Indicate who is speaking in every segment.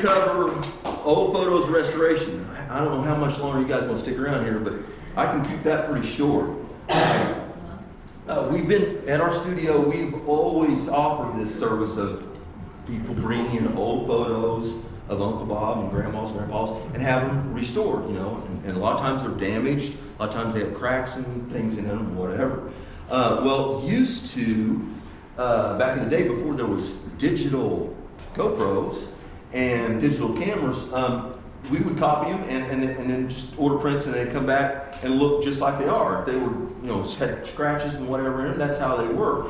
Speaker 1: cover old photos restoration. I don't know how much longer you guys want to stick around here, but I can keep that pretty short. We've been at our studio, we've always offered this service of people bringing in old photos of Uncle Bob and Grandma's and Grandpa's and have them restored, you know, and a lot of times they're damaged, a lot of times they have cracks and things in them, whatever. Well, used to, back in the day before there was digital GoPros and digital cameras, we would copy them and then just order prints and they'd come back and look just like they are. If they were, you know, had scratches and whatever in them, that's how they were.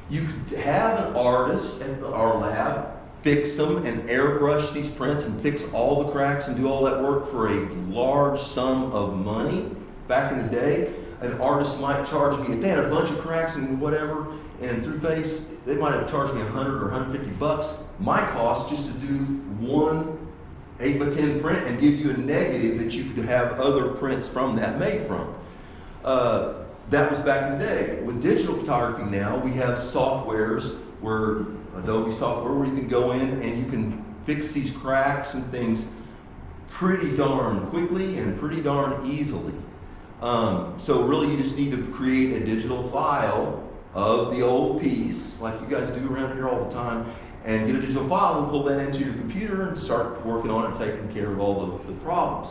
Speaker 1: You could have an artist at our lab fix them and airbrush these prints and fix all the cracks and do all that work for a large sum of money. Back in the day, an artist might charge me, if they had a bunch of cracks and whatever, and through face, they might have charged me 100 or 150 bucks. My cost just to do one 8x10 print and give you a negative that you could have other prints from that made from. That was back in the day. With digital photography now, we have softwares where Adobe software where you can go in and you can fix these cracks and things pretty darn quickly and pretty darn easily. So really you just need to create a digital file of the old piece, like you guys do around here all the time, and get a digital file and pull that into your computer and start working on it, taking care of all the problems.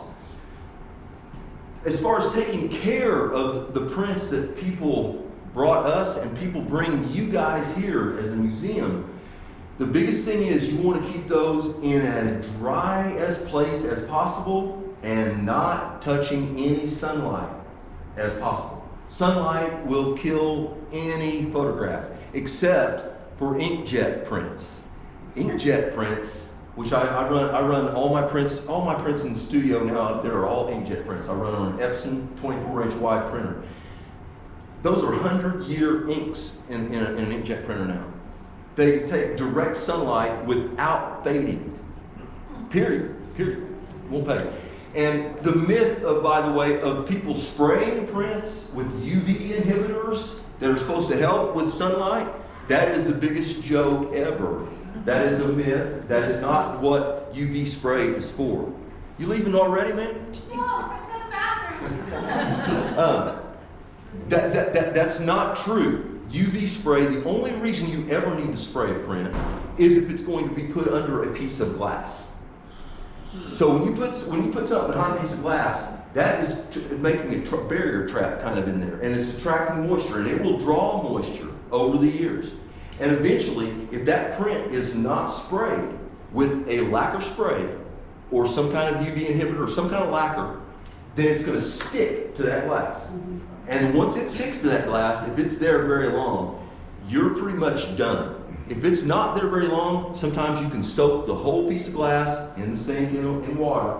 Speaker 1: As far as taking care of the prints that people brought us and people bring you guys here as a museum, the biggest thing is you want to keep those in as dry as place as possible and not touching any sunlight as possible. Sunlight will kill any photograph except for inkjet prints. Inkjet prints, which I run all my prints in the studio now up there are all inkjet prints. I run on an Epson 24-inch wide printer. Those are 100-year inks in an inkjet printer now. They take direct sunlight without fading. Period. Won't fade. And the myth of, by the way, of people spraying prints with UV inhibitors that are supposed to help with sunlight, that is the biggest joke ever. That is a myth. That is not what UV spray is for. You leaving already, man?
Speaker 2: No, let's go to the bathroom.
Speaker 1: That's not true. UV spray, the only reason you ever need to spray a print is if it's going to be put under a piece of glass. So when you put something behind a piece of glass, that is making a barrier trap kind of in there, and it's attracting moisture, and it will draw moisture over the years. And eventually, if that print is not sprayed with a lacquer spray or some kind of UV inhibitor or some kind of lacquer, then it's going to stick to that glass. And once it sticks to that glass, if it's there very long, you're pretty much done. If it's not there very long, sometimes you can soak the whole piece of glass in the sink in water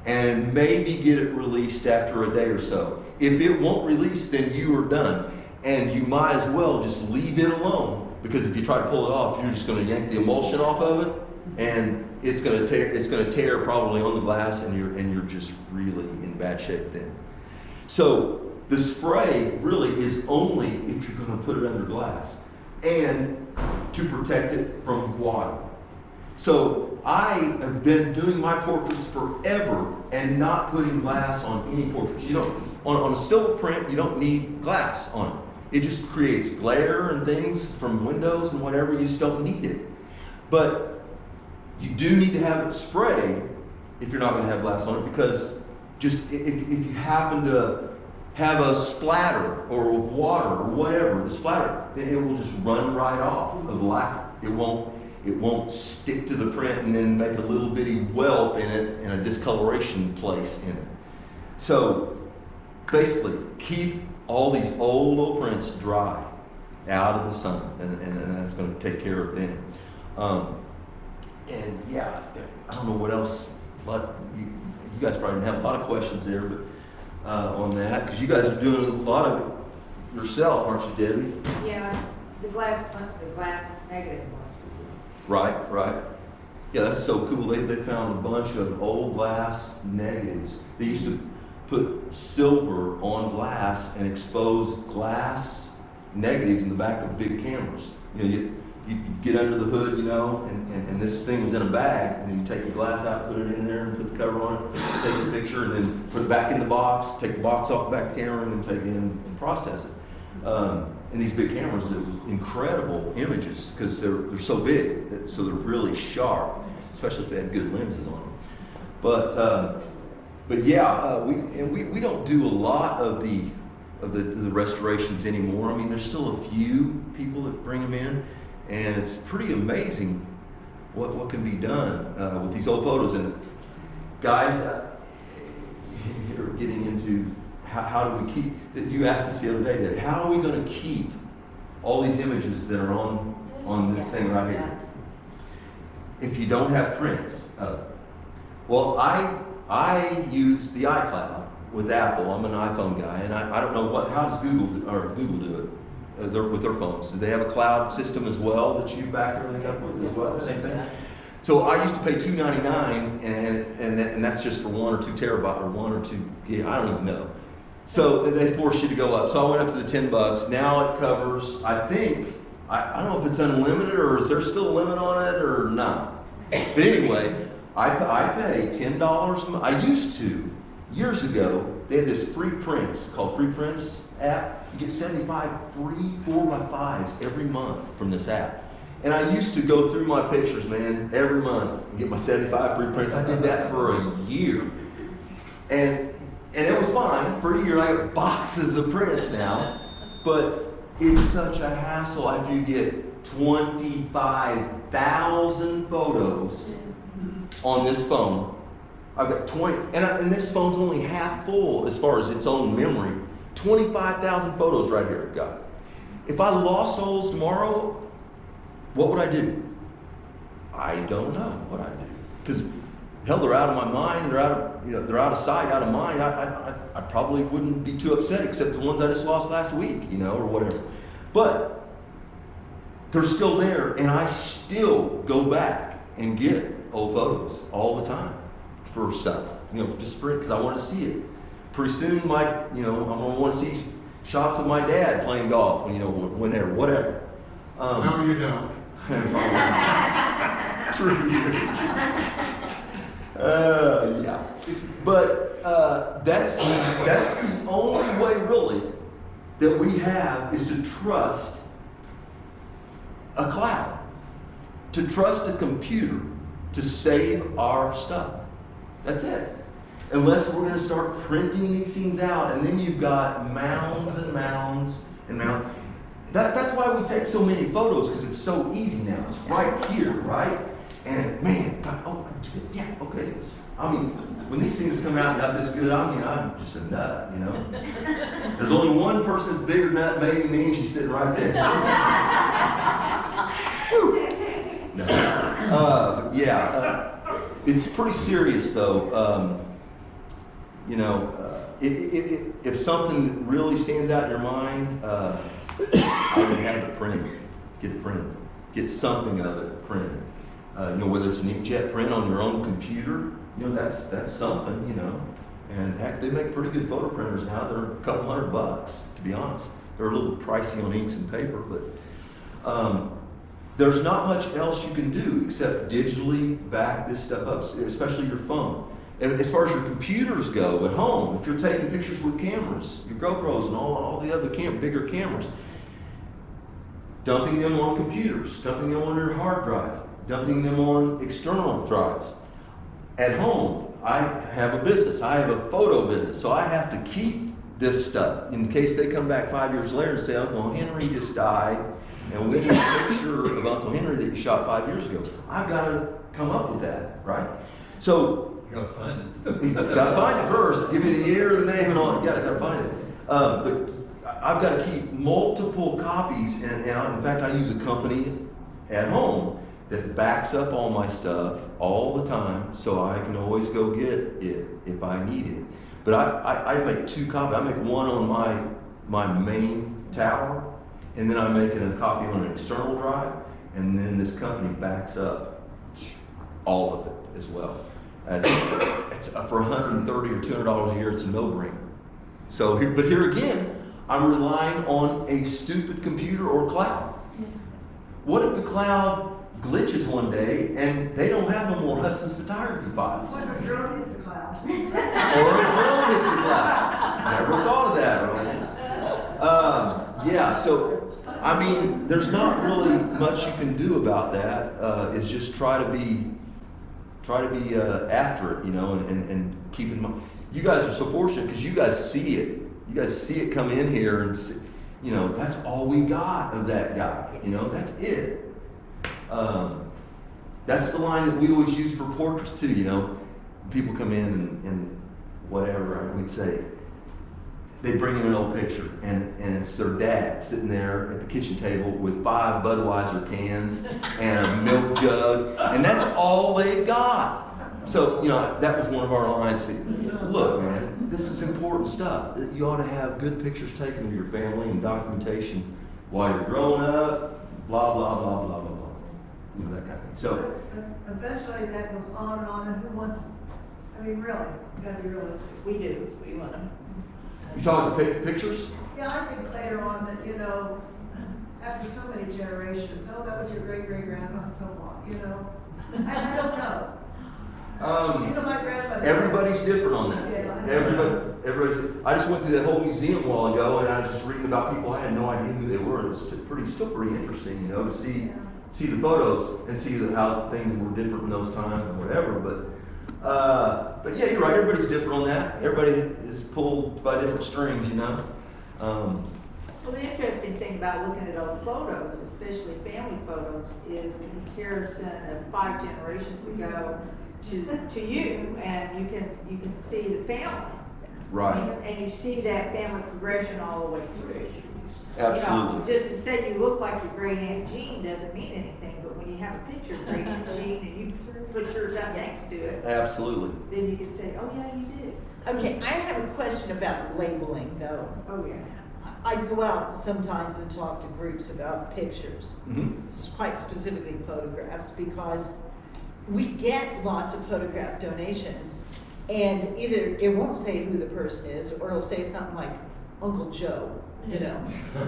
Speaker 1: and maybe get it released after a day or so. If it won't release, then you are done. And you might as well just leave it alone, because if you try to pull it off, you're just going to yank the emulsion off of it, and it's going to tear probably on the glass, and you're just really in bad shape then. So the spray really is only if you're going to put it under glass and to protect it from water. So I have been doing my portraits forever and not putting glass on any portraits. You don't, on a silver print, you don't need glass on it. It just creates glare and things from windows and whatever. You just don't need it. But you do need to have it sprayed if you're not going to have glass on it, because just if you happen to have a splatter or water or whatever, the splatter, then it will just run right off of the lacquer. It won't stick to the print and then make a little bitty whelp in it and a discoloration place in it. So basically, keep all these old prints dry out of the sun, and that's going to take care of them. And yeah, I don't know what else, but you guys probably didn't have a lot of questions there, but on that, because you guys are doing a lot of it yourself, aren't you, Debbie?
Speaker 2: Yeah, the glass negative ones.
Speaker 1: Right. Yeah, that's so cool. They found a bunch of old glass negatives. They used to put silver on glass and expose glass negatives in the back of big cameras. You know, you get under the hood, you know, and this thing was in a bag, and then you take the glass out, put it in there, and put the cover on it, take a picture, and then put it back in the box, take the box off the back camera, and then take it in and process it. And these big cameras, it was incredible images because they're so big, so they're really sharp, especially if they had good lenses on them. But yeah, we don't do a lot of the restorations anymore. I mean, there's still a few people that bring them in, and it's pretty amazing what can be done with these old photos. And guys, you're getting into how do we keep, you asked us the other day, Dad, how are we going to keep all these images that are on this thing right here? If you don't have prints of it. Well, I use the iCloud with Apple. I'm an iPhone guy, and I don't know how does Google do it with their phones. Do they have a cloud system as well that you back everything up with as well? Same thing. So I used to pay $2.99, and that's just for 1 or 2 terabyte or 1 or 2 gig. I don't even know. So they force you to go up. So I went up to the $10. Now it covers, I think, I don't know if it's unlimited or is there still a limit on it or not. But anyway, I pay $10. I used to, years ago, they had this free prints called Free Prints app. You get 75 free 4x5s every month from this app. And I used to go through my pictures, man, every month and get my 75 free prints. I did that for a year. And it was fine. For a year, I got boxes of prints now. But it's such a hassle after you get 25,000 photos on this phone. I've got 20, and this phone's only half full as far as its own memory. 25,000 photos right here I've got. If I lost all those tomorrow, what would I do? I don't know what I'd do. Because hell, they're out of my mind, they're out of sight, out of mind. I probably wouldn't be too upset except the ones I just lost last week, or whatever. But they're still there, and I still go back and get old photos all the time for stuff, just for it, because I want to see it. Pretty soon, I'm gonna want to see shots of my dad playing golf, whenever, whatever.
Speaker 3: No, you don't.
Speaker 1: True. Yeah. But that's the only way, really, that we have is to trust a cloud, to trust a computer to save our stuff. That's it. Unless we're going to start printing these things out, and then you've got mounds and mounds and mounds. That's why we take so many photos, because it's so easy now. It's right here, right? And man, God, yeah, okay. I mean, when these things come out and got this good, I'm just a nut, There's only one person that's bigger nut maybe than me, and she's sitting right there. No. It's pretty serious though. If something really stands out in your mind, I would have it printed. Get it printed. Get something of it printed. Whether it's an inkjet print on your own computer, that's something, And heck, they make pretty good photo printers now. They're a couple $100, to be honest. They're a little pricey on inks and paper, but there's not much else you can do except digitally back this stuff up, especially your phone. And as far as your computers go at home, if you're taking pictures with cameras, your GoPros and all the other bigger cameras, dumping them on computers, dumping them on your hard drive, dumping them on external drives. At home, I have a business. I have a photo business, so I have to keep this stuff in case they come back 5 years later and say, Uncle Henry just died, and we need a picture of Uncle Henry that you shot 5 years ago. I've got to come up with that, right? So
Speaker 4: you gotta find it.
Speaker 1: you gotta find it first. Give me the year, the name, and all. You gotta find it. But I've got to keep multiple copies, and in fact, I use a company at home that backs up all my stuff all the time, so I can always go get it if I need it. But I make 2 copies. I make one on my main tower, and then I make a copy on an external drive, and then this company backs up all of it as well. It's for $130 or $200 a year. It's a no-brainer. So, but here again, I'm relying on a stupid computer or cloud. What if the cloud glitches one day and they don't have no more Hudson's photography files?
Speaker 3: When a drone hits the cloud.
Speaker 1: Or a drone hits the cloud. Never thought of that, right? Yeah, so, I mean, there's not really much you can do about that. It's just try to be after it, you know, and keep in mind. You guys are so fortunate because you guys see it. You guys see it come in here and see, you know, that's all we got of that guy. You know, that's it. That's the line that we always use for portraits too, you know. People come in and whatever, we'd say, they bring in an old picture and it's their dad sitting there at the kitchen table with 5 Budweiser cans and a milk jug, and that's all they got. So, you know, that was one of our lines. Look, man, this is important stuff. You ought to have good pictures taken of your family and documentation while you're growing up, blah, blah, blah, blah, blah, blah. You know, that kind of thing. So,
Speaker 3: Eventually that goes on, and who wants, I mean, really, you gotta be realistic.
Speaker 4: We do, we want them.
Speaker 1: you talking pictures?
Speaker 3: Yeah, I think later on that, you know, after so many generations, oh, that was your great-great-grandma, so what, you know? I don't know. You know, my grandmother.
Speaker 1: Everybody's different on that.
Speaker 3: Yeah.
Speaker 1: Everybody's. I just went to that whole museum a while ago, and I was just reading about people. I had no idea who they were. And it was still pretty interesting, you know, to see the photos and see how things were different in those times and whatever. But yeah, you're right. Everybody's different on that. Everybody is pulled by different strings, you know.
Speaker 4: Well, the interesting thing about looking at old photos, especially family photos, is the comparison of 5 generations ago to you, and you can see the family.
Speaker 1: Right.
Speaker 4: And you see that family progression all the way through.
Speaker 1: Absolutely.
Speaker 4: You know, just to say you look like your great Aunt Jean doesn't mean anything, but when you have a picture of great Aunt Jean and you put yours up next to it,
Speaker 1: Absolutely.
Speaker 4: then you can say, oh yeah, you did.
Speaker 5: Okay, I have a question about labeling though.
Speaker 4: Oh yeah.
Speaker 5: I go out sometimes and talk to groups about pictures, quite specifically photographs, because we get lots of photograph donations, and either it won't say who the person is, or it'll say something like Uncle Joe, you know,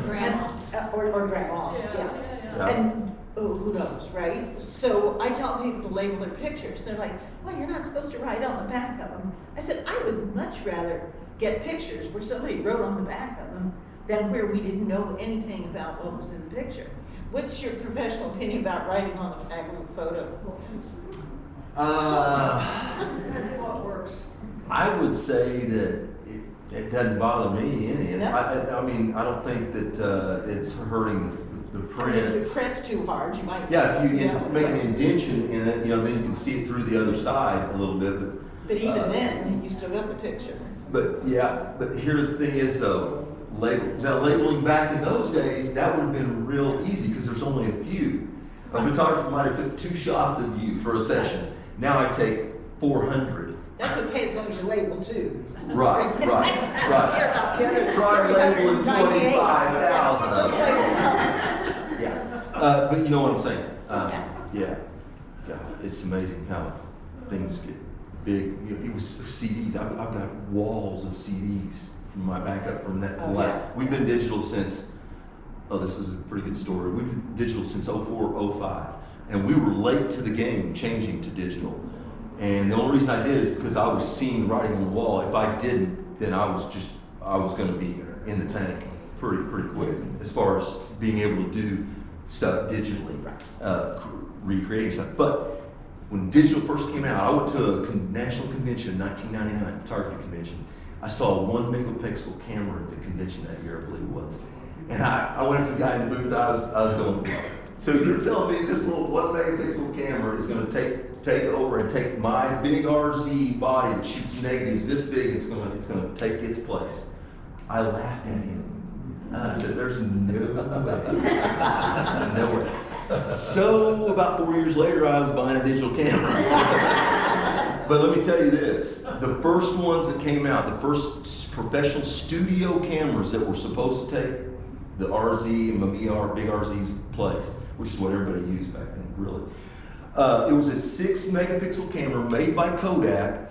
Speaker 2: Grandma.
Speaker 5: or Grandma,
Speaker 1: Yeah.
Speaker 5: And who knows, right? So I tell people to label their pictures. They're like, well, you're not supposed to write on the back of them. I said, I would much rather get pictures where somebody wrote on the back of them than where we didn't know anything about what was in the picture. What's your professional opinion about writing on the back of a photo?
Speaker 3: What works?
Speaker 1: I would say that it doesn't bother me any.
Speaker 5: No?
Speaker 1: I mean, I don't think that it's hurting the
Speaker 5: I mean, if you
Speaker 1: print.
Speaker 5: press too hard, you might.
Speaker 1: Yeah, if you make an indention in it, you know, then you can see it through the other side a little bit.
Speaker 5: But even then, you still got the picture.
Speaker 1: But yeah, but here the thing is though, labeling back in those days, that would have been real easy because there's only a few. A photographer might have took 2 shots of you for a session. Now I take 400.
Speaker 5: That's okay as long as you label too.
Speaker 1: Right.
Speaker 5: Care about the other
Speaker 1: Try labeling
Speaker 5: 398.
Speaker 1: 25,000 of
Speaker 5: Just
Speaker 1: them.
Speaker 5: label.
Speaker 1: Yeah, but you know what I'm saying.
Speaker 5: Okay.
Speaker 1: Yeah, it's amazing how things get big. You know, it was CDs. I've got walls of CDs from my backup from that last.
Speaker 5: Yeah.
Speaker 1: We've been digital since. Oh, this is a pretty good story. We've been digital since 04, 05, and we were late to the game changing to digital. And the only reason I did is because I was seeing writing on the wall. If I didn't, then I was going to be in the tank pretty quick as far as being able to do stuff digitally, recreating stuff. But when digital first came out, I went to a national convention, 1999 photography convention. I saw a 1 megapixel camera at the convention that year, I believe it was. And I went up to the guy in the booth. I was going, so you're telling me this little 1 megapixel camera is going to take over and take my big RZ body that shoots negatives this big, it's going to take its place. I laughed at him. I said, there's no way. No way. So about 4 years later, I was buying a digital camera. But let me tell you this, the first ones that came out, the first professional studio cameras that were supposed to take the RZ and Mamiya big RZ's place, which is what everybody used back then, really. It was a 6 megapixel camera made by Kodak,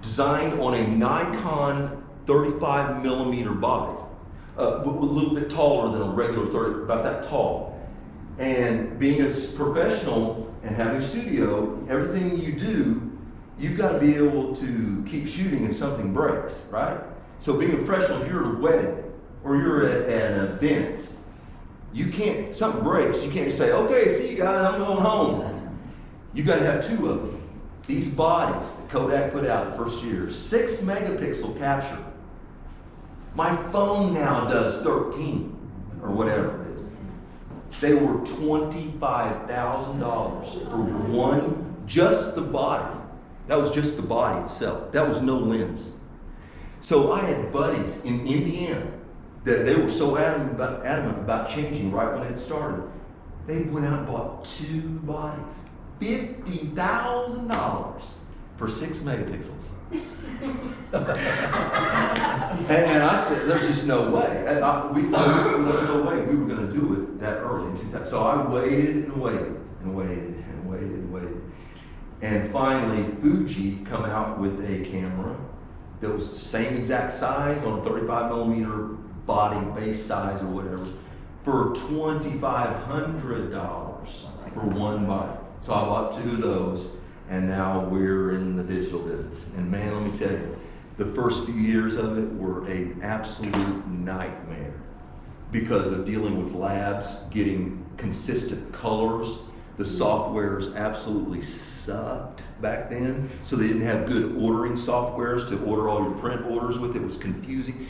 Speaker 1: designed on a Nikon 35 millimeter body, a little bit taller than a regular 30, about that tall. And being a professional and having a studio, everything you do, you've got to be able to keep shooting if something breaks, right? So being a professional, if you're at a wedding or you're at an event, you can't, something breaks, you can't say, okay, see you guys, I'm going home. You've got to have two of them. These bodies that Kodak put out the first year, 6 megapixel capture. My phone now does 13 or whatever it is. They were $25,000 for one, just the body. That was just the body itself. That was no lens. So I had buddies in Indiana that they were so adamant about changing right when it started. They went out and bought 2 bodies. $50,000 for 6 megapixels. and I said, there's just no way. There's no way we were going to do it that early in 2000. So I waited and waited and waited and waited and waited. And finally, Fuji come out with a camera that was the same exact size on a 35 millimeter body, base size or whatever, for $2,500 for one body. So I bought 2 of those, and now we're in the digital business. And man, let me tell you, the first few years of it were an absolute nightmare because of dealing with labs, getting consistent colors. The softwares absolutely sucked back then, so they didn't have good ordering softwares to order all your print orders with. It was confusing.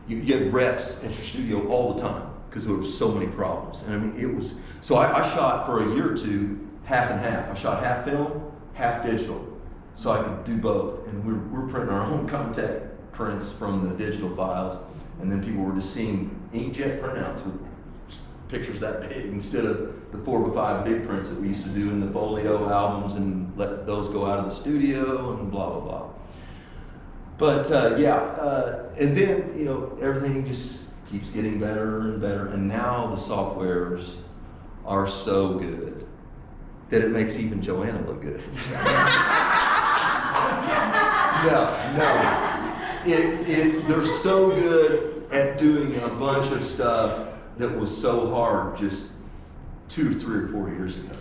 Speaker 1: You had reps at your studio all the time because there were so many problems. And I mean, it was, so I shot for a year or two, half and half. I shot half film, half digital, so I could do both. And we're printing our own contact prints from the digital files, and then people were just seeing inkjet printouts with pictures that big instead of the 4x5 big prints that we used to do in the folio albums and let those go out of the studio and blah, blah, blah. But and then, you know, everything just keeps getting better and better, and now the softwares are so good that it makes even Joanna look good. They're so good at doing a bunch of stuff that was so hard just 2, 3, or 4 years ago.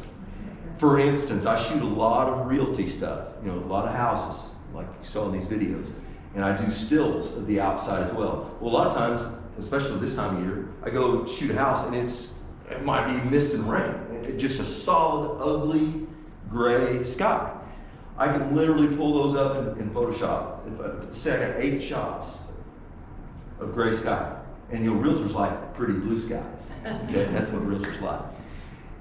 Speaker 1: For instance, I shoot a lot of realty stuff, you know, a lot of houses, like you saw in these videos, and I do stills of the outside as well. Well, a lot of times, especially this time of year, I go shoot a house and it might be mist and rain. It's just a solid, ugly, gray sky. I can literally pull those up in Photoshop. Say I got 8 shots of gray sky. And you know, realtors like pretty blue skies. Okay? That's what realtors like.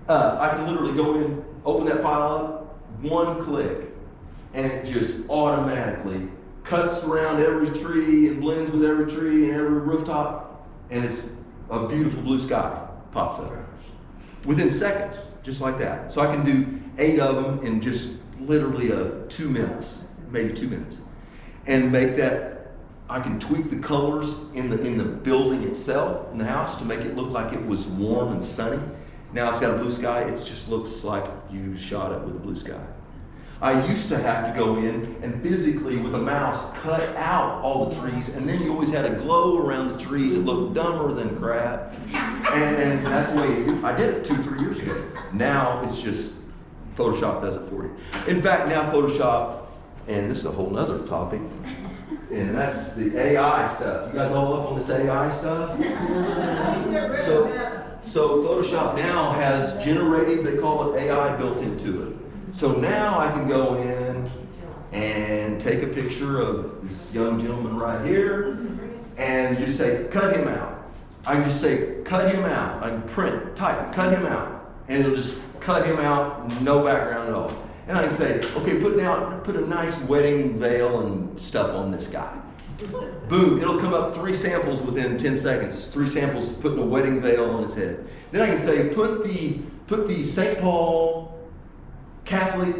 Speaker 1: I can literally go in, open that file up, 1 click, and it just automatically cuts around every tree and blends with every tree and every rooftop, and it's a beautiful blue sky pops up within seconds, just like that. So I can do 8 of them in just literally 2 minutes, maybe 2 minutes, and make that. I can tweak the colors in the building itself, in the house, to make it look like it was warm and sunny. Now it's got a blue sky. It just looks like you shot it with a blue sky. I used to have to go in and physically, with a mouse, cut out all the trees, and then you always had a glow around the trees. It looked dumber than crap. And that's the way I did it 2, 3 years ago. Now it's just Photoshop does it for you. In fact, now Photoshop, and this is a whole nother topic, and that's the AI stuff. You guys all up on this AI stuff? So Photoshop now has generative, they call it AI, built into it. So now I can go in and take a picture of this young gentleman right here and just say, cut him out. I can just say, cut him out. I can print, type, cut him out. And it'll just cut him out, no background at all. And I can say, okay, put a nice wedding veil and stuff on this guy. Boom, it'll come up 3 samples within 10 seconds. 3 samples putting a wedding veil on his head. Then I can say, put the St. Paul Catholic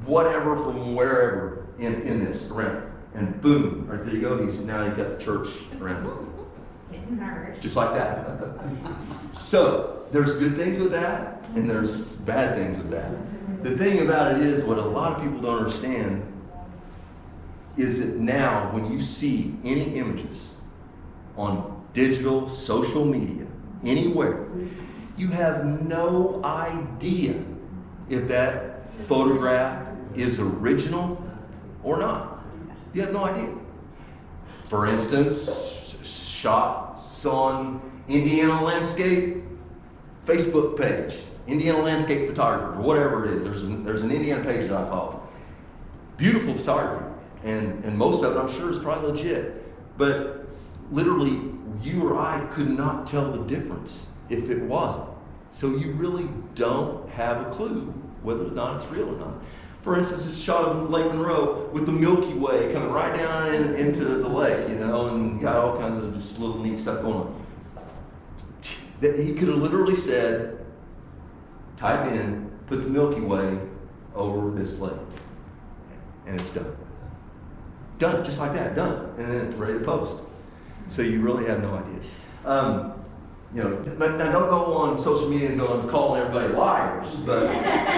Speaker 1: whatever from wherever in this around. And boom, right there you go. Now he's got the church around him. Just like that. So there's good things with that, and there's bad things with that. The thing about it is, what a lot of people don't understand is that now when you see any images on digital, social media, anywhere, You have no idea if that photograph is original or not. You have no idea. For instance, shots on Indiana Landscape Facebook page, Indiana Landscape Photographer, or whatever it is. There's an Indiana page that I follow. Beautiful photography, and most of it I'm sure is probably legit. But literally, you or I could not tell the difference if it wasn't. So you really don't have a clue whether or not it's real or not. For instance, it's shot of Lake Monroe with the Milky Way coming right down into the lake, you know, and got all kinds of just little neat stuff going on. That he could have literally said, type in, put the Milky Way over this lake, and it's done. Done, just like that, done, and then it's ready to post. So you really have no idea. You know, now don't go on social media and go and calling everybody liars, but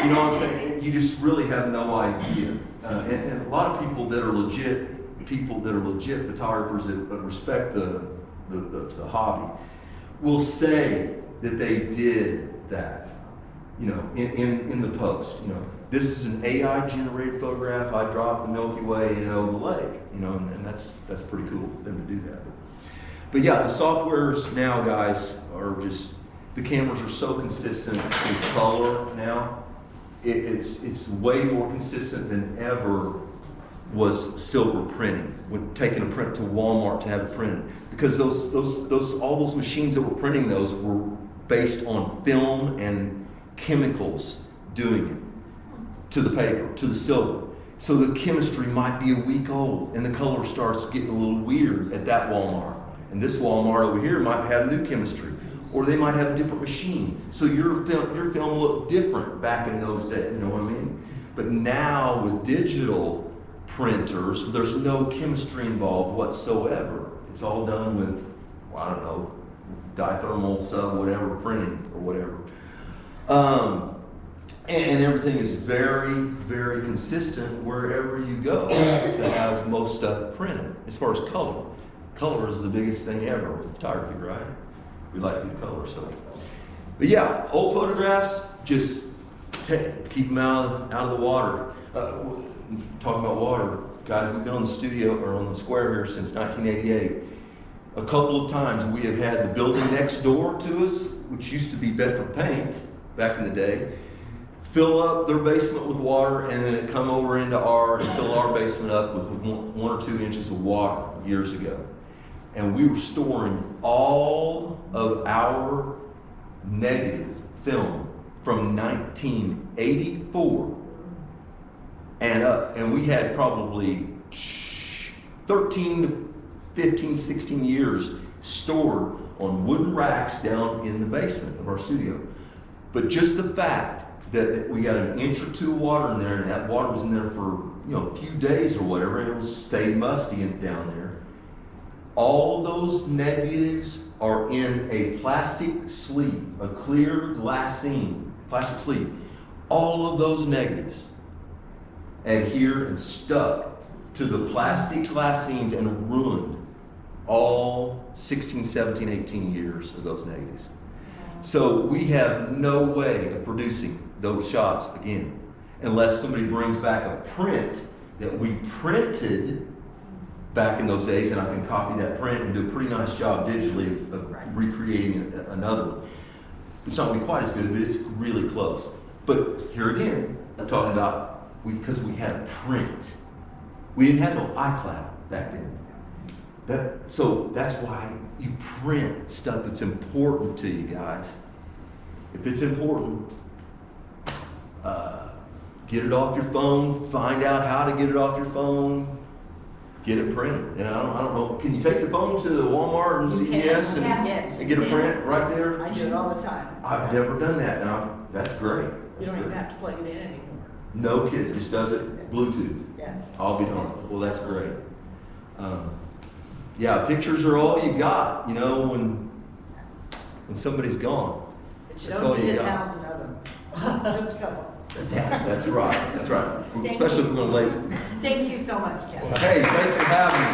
Speaker 1: you know what I'm saying? You just really have no idea. And a lot of people that are legit photographers that respect the hobby will say that they did that, you know, in the post. You know, this is an AI generated photograph. I dropped the Milky Way, you know, the lake, you know, and that's pretty cool for them to do that. But yeah, the softwares now, guys, are just, the cameras are so consistent with color now. It's way more consistent than ever was silver printing. When taking a print to Walmart to have it printed, because all those machines that were printing those were based on film and chemicals doing it to the paper, to the silver. So the chemistry might be a week old, and the color starts getting a little weird at that Walmart. And this Walmart over here might have new chemistry, or they might have a different machine. So your film looked different back in those days, you know what I mean? But now with digital printers, there's no chemistry involved whatsoever. It's all done with, well, I don't know, dithermal sub whatever printing or whatever. And everything is very, very consistent wherever you go to have most stuff printed. As far as color. Color is the biggest thing ever with photography, right? We like good color, so. But yeah, old photographs, just keep them out of the water. Talking about water, guys, we've been on the studio, or on the square here since 1988. A couple of times we have had the building next door to us, which used to be Bedford Paint back in the day, fill up their basement with water, and then it come over into ours, fill our basement up with 1 or 2 inches of water years ago. And we were storing all of our negative film from 1984 and up. And we had probably 13 to 15, 16 years stored on wooden racks down in the basement of our studio. But just the fact that we got an inch or 2 of water in there, and that water was in there for, you know, a few days or whatever, and it was stayed musty down there. All those negatives are in a plastic sleeve, a clear glassine, plastic sleeve. All of those negatives adhered and stuck to the plastic glassines and ruined all 16, 17, 18 years of those negatives. So we have no way of producing those shots again, unless somebody brings back a print that we printed back in those days, and I can copy that print and do a pretty nice job digitally of recreating another one. It's not going to be quite as good, but it's really close. But here again, I'm talking about, because we had a print. We didn't have no iCloud back then. So that's why you print stuff that's important to you guys. If it's important, get it off your phone, find out how to get it off your phone, get it printed. And I don't know, can you take your phone to the Walmart and CVS and get a print right there?
Speaker 5: I do it all the time.
Speaker 1: I've never done that, and that's great.
Speaker 5: You don't even have to plug it in anymore.
Speaker 1: No kid, it just does it Bluetooth.
Speaker 5: Yeah.
Speaker 1: I'll be darned. Well, that's great. Yeah, pictures are all you got, you know, when somebody's gone.
Speaker 5: But you
Speaker 1: That's all
Speaker 5: don't need
Speaker 1: you got.
Speaker 5: 1,000 of them. Just a couple.
Speaker 1: That's right, that's right.
Speaker 5: Thank
Speaker 1: Especially if we're going to label.
Speaker 5: Thank you so much, Kevin.
Speaker 1: Hey, thanks for having me.